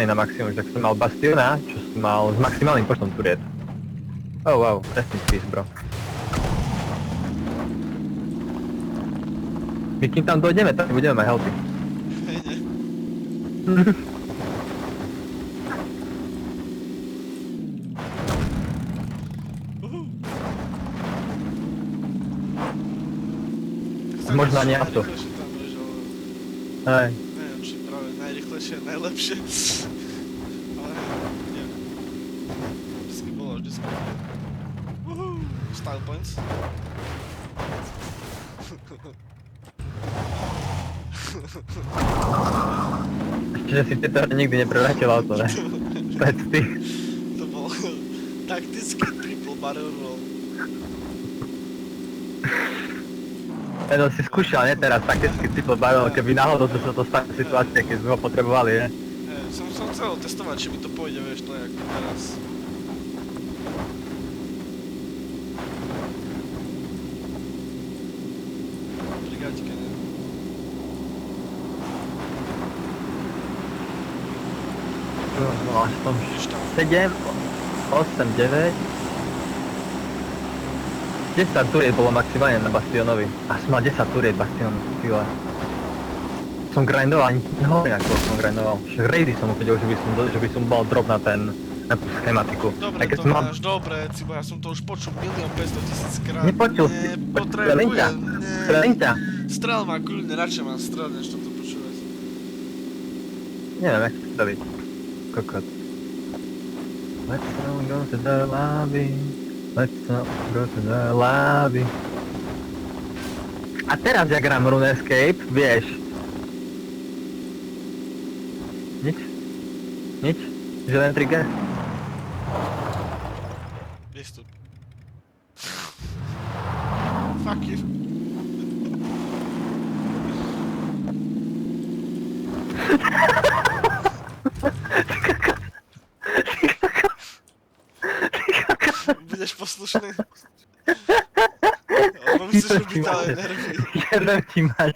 na maximum, tak som mal Bastiona, čo som mal s maximálnym počtom turiet. Oh wow, rest in peace, bro. My kým tam dojdeme, tak budeme mať healthy. Hej, ne? Možno ani auto. Najrychlejšie tam budeš, ale Hej. neviem, či práve najrychlejšie je najlepšie. Ale nie. Vždycky bolo, vždycky. Style points. Čiže si tieto nikdy neprevrátil auto, ne? Pecty. To bol taktický triple barrel roll. No si skúšal, ne teraz, takticky triple barrel, keby náhodou sa to stane situácia, keď sme ho potrebovali, ne? Som chcel testovať, či mi to pôjde, vieš, to je ako teraz. Brigádike, ne? No, aspoň 7, 8, 9... 10 turiet bolo maximálne na Bastionovi. A som mal 10 turiet Bastion, chvíľa. Som grindoval, ani nehovorím ako som grindoval. Však raidy som uvedel, že by som bol drop na tú schematiku. Dobre, to máš, dobre, Cibo, ja som to už počul 1 500 000 krát. Nepočul si, Nepotrebujem, strelím ťa. Strel ma kľudne, radšej mám strel, než toto počúvať. Neviem, jak to streliť. Kokot. Let's all go to the lobby. Let's all go to the lobby. A teraz jak hrám RuneScape, vieš. Nič? Nič? Že len trigger? Vystup. Fuck you. Budeš poslušný? Alebo myslíš, že by dali nervy? Jebem ti mať.